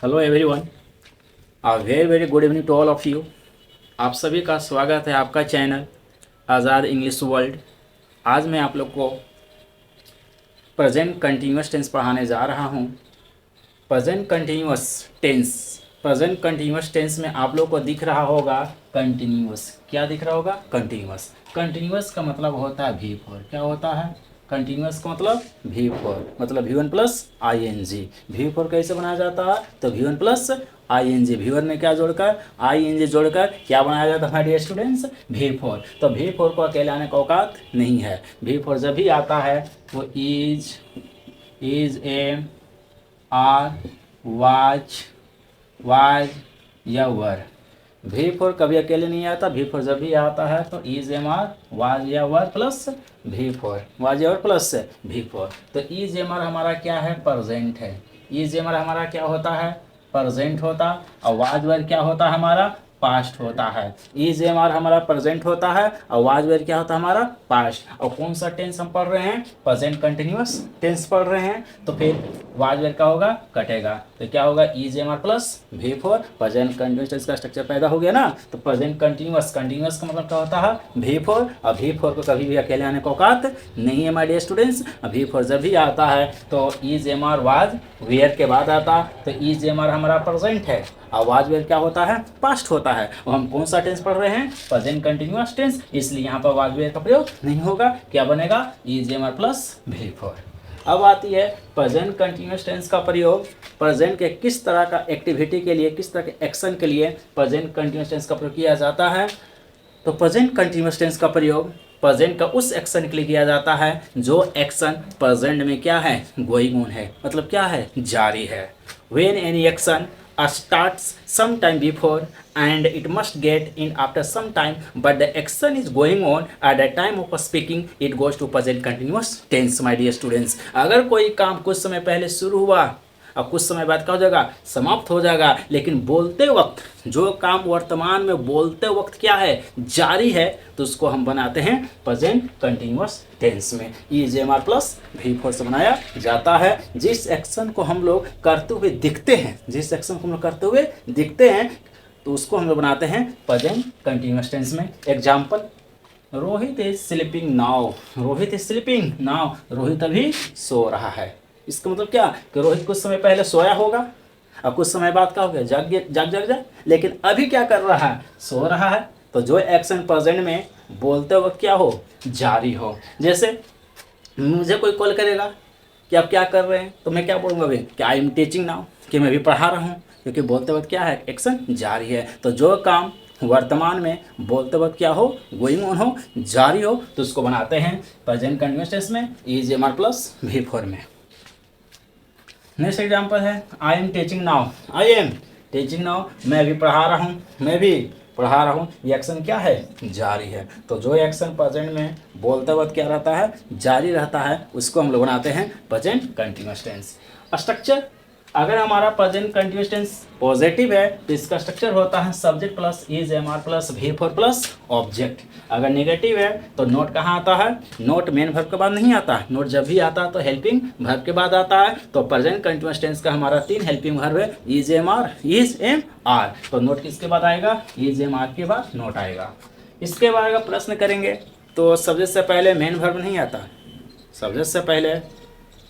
Hello everyone, a very very good evening to all of you. आप सभी का स्वागत है आपका चैनल आज़ाद इंग्लिश वर्ल्ड। आज मैं आप लोग को प्रेजेंट कंटिन्यूअस टेंस पढ़ाने जा रहा हूँ। प्रेजेंट कंटिन्यूअस टेंस में आप लोग को दिख रहा होगा कंटिन्यूअस। क्या दिख रहा होगा? कंटिन्यूअस। कंटिन्यूअस का मतलब होता है V4। क्या होता है? कंटिन्यूअस का मतलब V4, मतलब V1 प्लस ING। V4 कैसे बनाया जाता है? तो V1 प्लस ING, V1 में क्या जोड़कर ING जोड़कर क्या बनाया जाता है हमारे डियर स्टूडेंट्स? V4। तो V4 को अकेले आने का औकात नहीं है। V4 जब भी आता है वो इज एम आर वाज या वर। V4 कभी अकेले नहीं आता। V4 जब भी आता है तो इज एम आर वाज या वर प्लस V4, वाज या वर प्लस V4। तो इज एम आर हमारा क्या है? प्रेजेंट है। इज एम आर हमारा क्या होता है? प्रेजेंट होता। और वाज वर क्या होता है? हमारा पास्ट होता है। इज एम आर हमारा प्रेजेंट होता है और वाज वेर क्या होता है? हमारा पास्ट। और कौन सा टेंस हम पढ़ रहे हैं? प्रेजेंट कंटिन्यूअस टेंस पढ़ रहे हैं। तो फिर वाज वेर क्या होगा? कटेगा। तो क्या होगा? Is am are plus V4। Present continuous tense का स्ट्रक्चर पैदा हो गया ना। तो प्रेजेंट कंटिन्यूअस का मतलब क्या होता है? V4। और V4 को कभी भी अकेले आने का औकात नहीं है माय डियर स्टूडेंट्स। V4 जब भी आता है तो is am are was were के बाद आता। तो इज एम आर हमारा प्रेजेंट है और वाज वेयर क्या होता है? पास्ट होता है। और हम कौन सा टेंस पढ़ रहे हैं? प्रेजेंट कंटिन्यूअस टेंस, इसलिए यहाँ पर वाज वेयर का प्रयोग नहीं होगा। क्या बनेगा? Is am are plus V4। अब आती है प्रेजेंट कंटिन्यूअस टेंस का प्रयोग प्रेजेंट के किस तरह का एक्टिविटी के लिए, किस तरह के एक्शन के लिए प्रेजेंट कंटिन्यूअस टेंस का प्रयोग किया जाता है। तो प्रेजेंट कंटिन्यूअस टेंस का प्रयोग प्रेजेंट का उस एक्शन के लिए किया जाता है जो एक्शन प्रेजेंट में क्या है? गोइंग ऑन है, मतलब क्या है? जारी है। When any action starts sometime before and it must get in after some time, but the action is going on at the time of speaking, it goes to present continuous tense my dear students। अगर कोई काम कुछ समय पहले शुरू हुआ और कुछ समय बाद क्या हो जाएगा? समाप्त हो जाएगा, लेकिन बोलते वक्त जो काम वर्तमान में बोलते वक्त क्या है? जारी है, तो उसको हम बनाते हैं प्रेजेंट कंटिन्यूअस टेंस में। Is am are plus V4 से बनाया जाता है। जिस एक्शन को हम लोग करते हुए दिखते हैं, जिस एक्शन को हम लोग करते हुए दिखते हैं, तो उसको हम लोग बनाते हैं प्रेजेंट कंटिन्यूअस टेंस में। Example, Rohit is sleeping now. Rohit is sleeping now, Rohit अभी सो रहा है। इसका मतलब क्या? कि रोहित कुछ समय पहले सोया होगा और कुछ समय बाद क्या हो गया? जाग, लेकिन अभी क्या कर रहा है? सो रहा है। तो जो एक्शन प्रेजेंट में बोलते वक्त क्या हो? जारी हो। जैसे मुझे कोई कॉल करेगा कि आप क्या कर रहे हैं, तो मैं क्या बोलूँगा अभी? कि आई एम टीचिंग नाउ, कि मैं अभी पढ़ा रहा हूँ, क्योंकि बोलते वक्त क्या है? एक्शन जारी है। तो जो काम वर्तमान में बोलते वक्त क्या हो? गोइंग ऑन हो, जारी हो, तो उसको बनाते हैं प्रेजेंट कंटिन्यूअस टेंस में is am are plus V4 में। नेक्स्ट एग्जाम्पल है I am teaching now. I am teaching now, मैं अभी पढ़ा रहा हूँ, मैं भी पढ़ा रहा हूँ। ये एक्शन क्या है? जारी है। तो जो एक्शन प्रेजेंट में बोलते वक्त क्या रहता है? जारी रहता है, उसको हम लोग बनाते हैं प्रेजेंट कंटिन्यूअस टेंस। स्ट्रक्चर, अगर हमारा प्रेजेंट कंटिन्यूअस टेंस पॉजिटिव है तो इसका स्ट्रक्चर होता है subject plus is am are plus V4 plus object. अगर नेगेटिव है तो नोट कहाँ आता है? नोट मेन वर्ब के बाद नहीं आता है। नोट जब भी आता है तो हेल्पिंग वर्ब के बाद आता है। तो प्रेजेंट कंटिन्यूअस टेंस का हमारा 3 हेल्पिंग वर्ब है, इज एम आर। तो नोट किसके बाद आएगा? इज एम आर के बाद नोट आएगा। इसके बाद अगर प्रश्न करेंगे तो सब्जेक्ट से पहले मेन वर्ब नहीं आता, सब्जेक्ट से पहले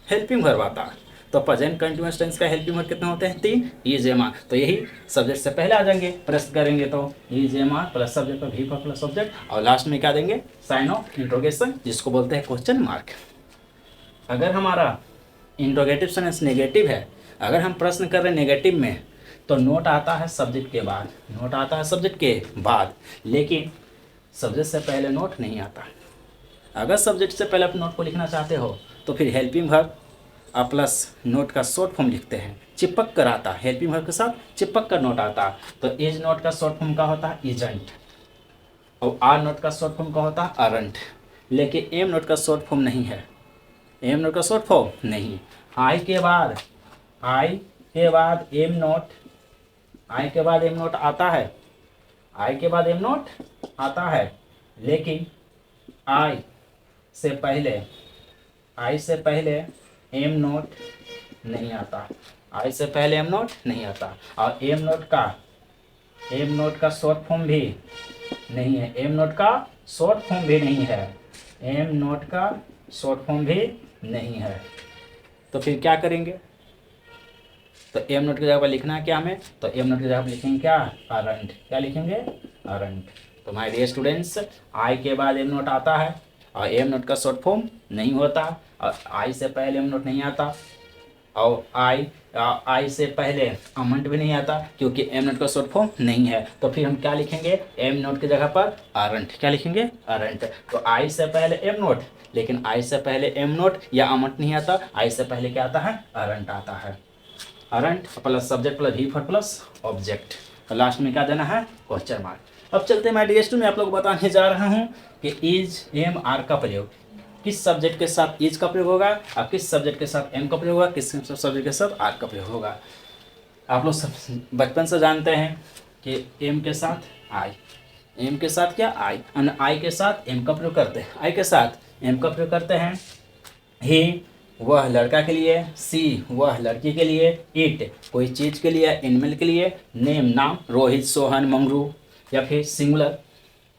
हेल्पिंग वर्ब आता है। तो प्रेजेंट कंटिन्यूअस टेंस का हेल्पिंग वर्ब कितने होते हैं? 3। इज एम आर, तो यही सब्जेक्ट से पहले आ जाएंगे। प्रश्न करेंगे तो is am are plus subject पर V4 प्लस सब्जेक्ट, और लास्ट में क्या देंगे? साइन ऑफ इंट्रोगेशन, जिसको बोलते हैं क्वेश्चन मार्क। अगर हमारा इंट्रोगेटिव सेंस नेगेटिव है, अगर हम प्रश्न कर रहे हैं नेगेटिव में, तो नोट आता है सब्जेक्ट के बाद, नोट आता है सब्जेक्ट के बाद, लेकिन सब्जेक्ट से पहले नोट नहीं आता। अगर सब्जेक्ट से पहले आप नोट को लिखना चाहते हो तो फिर हेल्पिंग वर्ब प्लस नोट का शॉर्ट फॉर्म लिखते हैं, चिपक कर आता है। हेल्पिंग वर्ब के साथ चिपक कर नोट आता है। तो इज नोट का शॉर्ट फॉर्म का होता है इजंट, और आर नोट का शॉर्ट फॉर्म का होता है अरंट। लेकिन एम नोट का शॉर्ट फॉर्म नहीं है, एम नोट का शॉर्ट फॉर्म नहीं। आई के बाद एम नोट, आई के बाद एम नोट आता है, आई के बाद एम नोट आता है, लेकिन आई से पहले एम नोट नहीं आता। आई से पहले एम नोट नहीं आता, और एम नोट का शॉर्ट फॉर्म भी नहीं है, एम नोट का शॉर्ट फॉर्म भी नहीं है, एम नोट का शॉर्ट फॉर्म भी नहीं है। तो फिर क्या करेंगे, तो एम नोट की जगह पर लिखना है क्या हमें, तो एम नोट की जगह पर लिखेंगे क्या, अरंट। क्या लिखेंगे, अरंट। तो माय डियर स्टूडेंट्स, आई के बाद एम नोट आता है और एम नोट का शॉर्ट फॉर्म नहीं होता, और आई से पहले एम नोट नहीं आता, और आई से पहले अमंट भी नहीं आता, क्योंकि एम नोट का शॉर्ट फॉर्म नहीं है। तो फिर हम क्या लिखेंगे, एम नोट की जगह पर अरंट। क्या लिखेंगे, अरंट। तो आई से पहले एम नोट, लेकिन आई से पहले एम नोट या अमंट नहीं आता, आई से पहले क्या आता है, अरंट आता है। अरंट प्लस सब्जेक्ट प्लस भी फॉर प्लस ऑब्जेक्ट, तो लास्ट में क्या देना है, क्वेश्चन मार्क। अब चलते हैं माय डियर स्टूडेंट, मैं आप लोग को बताने जा रहा हूँ कि इज एम आर का प्रयोग किस सब्जेक्ट के साथ इज का प्रयोग होगा, और किस सब्जेक्ट के साथ एम का प्रयोग होगा, किस सब्जेक्ट के साथ आर का प्रयोग होगा। आप लोग सब बचपन से जानते हैं कि एम के साथ आई, एम के साथ क्या, आई के साथ एम का प्रयोग करते हैं, आई के साथ एम का प्रयोग करते हैं। ही वह लड़का के लिए, सी वह लड़की के लिए, इट कोई चीज़ के लिए, एनिमल के लिए, नेम नाम, रोहित सोहन मंगरू, या फिर सिंगुलर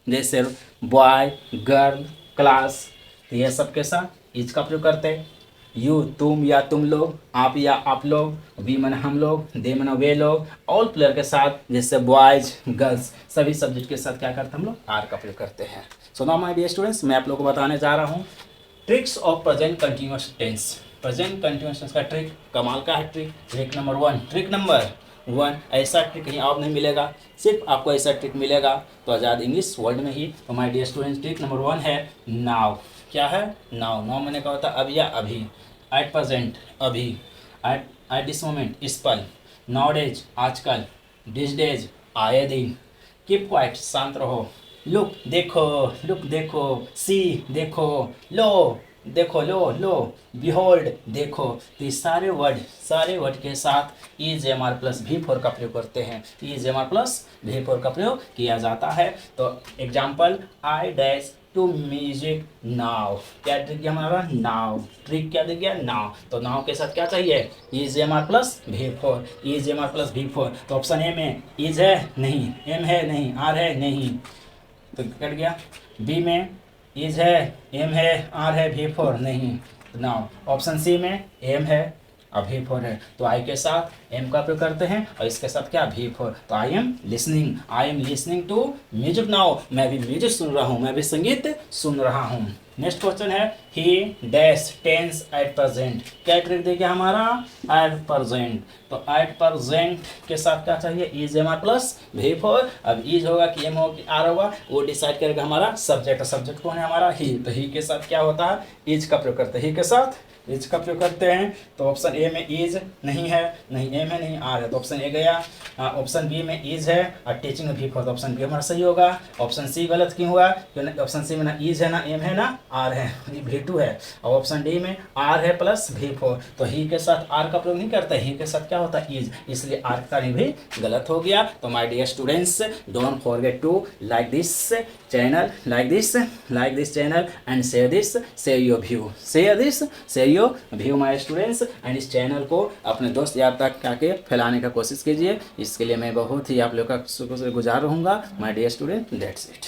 जैसे बॉय गर्ल क्लास, तो यह सब के साथ इज का प्रयोग करते हैं। यू तुम या तुम लोग, आप या आप लोग, वी मन हम लोग, दे मन वे लोग, ऑल प्लेयर के साथ जैसे बॉयज गर्ल्स, सभी सब्जेक्ट के साथ क्या करते हैं हम लोग, आर का प्रयोग करते हैं। So now my dear students, मैं आप लोगों को बताने जा रहा हूँ tricks of present continuous tense. Present continuous tense का ट्रिक कमाल का है। ट्रिक नंबर वन, ऐसा ट्रिक कहीं और नहीं मिलेगा, सिर्फ आपको ऐसा ट्रिक मिलेगा तो आज़ाद इंग्लिश वर्ल्ड में ही। तो my dear students, trick number 1 है नाउ। क्या है, नाउ। नाउ मैंने कहा था अब या अभी, एट प्रेजेंट अभी, एट दिस मोमेंट इस पल, नाउ डेज आजकल, दिस डेज आए दिन, कीप क्वाइट शांत रहो, लुक देखो, सी देखो, लो देखो, लो, बिहोल्ड देखो। तो ये सारे वर्ड के साथ is am are plus V four का प्रयोग करते हैं, is am are plus V four का प्रयोग किया जाता है। तो example, I dash to music now. क्या ट्रिक किया हमारा, नाउ। ट्रिक क्या दे गया, नाउ। तो नाउ के साथ क्या चाहिए, is am are plus V four, is am are plus V four. तो ऑप्शन ए में इज है नहीं, एम है नहीं, आर है नहीं, तो कट गया। बी में इज है, एम है, आर है, भी फोर नहीं, नाउ। ऑप्शन सी में एम है और भी फोर है, तो आई के साथ एम का प्रयोग करते हैं और इसके साथ क्या, भी फोर। तो I am listening to music now, मैं भी म्यूजिक सुन रहा हूँ, मैं भी संगीत सुन रहा हूँ। नेक्स्ट क्वेश्चन है, ही डैश टेंस एट प्रेजेंट। क्या ट्रिक देखिए हमारा, एट प्रेजेंट। तो एट प्रेजेंट के साथ क्या चाहिए, is am are plus V four. अब इज होगा कि एम होगा कि आर होगा, वो डिसाइड करेगा हमारा सब्जेक्ट। सब्जेक्ट कौन है हमारा, ही। तो ही के साथ क्या होता है, इज का प्रयोग करते हैं, ही के साथ इज का प्रयोग करते हैं। तो ऑप्शन ए में इज नहीं है, नहीं एम है, नहीं आर है, तो ऑप्शन ए गया। ऑप्शन बी में इज है और टीचिंग में भी फोर, तो ऑप्शन बी हमारा सही होगा। ऑप्शन सी गलत क्यों हुआ, क्योंकि ऑप्शन सी में ना इज है, ना एम है, ना आर है, ये भी टू है। और ऑप्शन डी में आर है प्लस भी फोर, तो ही के साथ आर का प्रयोग नहीं करता, ही के साथ क्या होता है, इज, इसलिए आर का भी गलत हो गया। तो my dear students, don't forget to like this channel, like this channel and share your view, share your view my students. And इस चैनल को अपने दोस्त यार तक आके फैलाने का कोशिश कीजिए, इसके लिए मैं बहुत ही आप लोग का शुक्र गुजार रहूँगा। My dear student, that's it.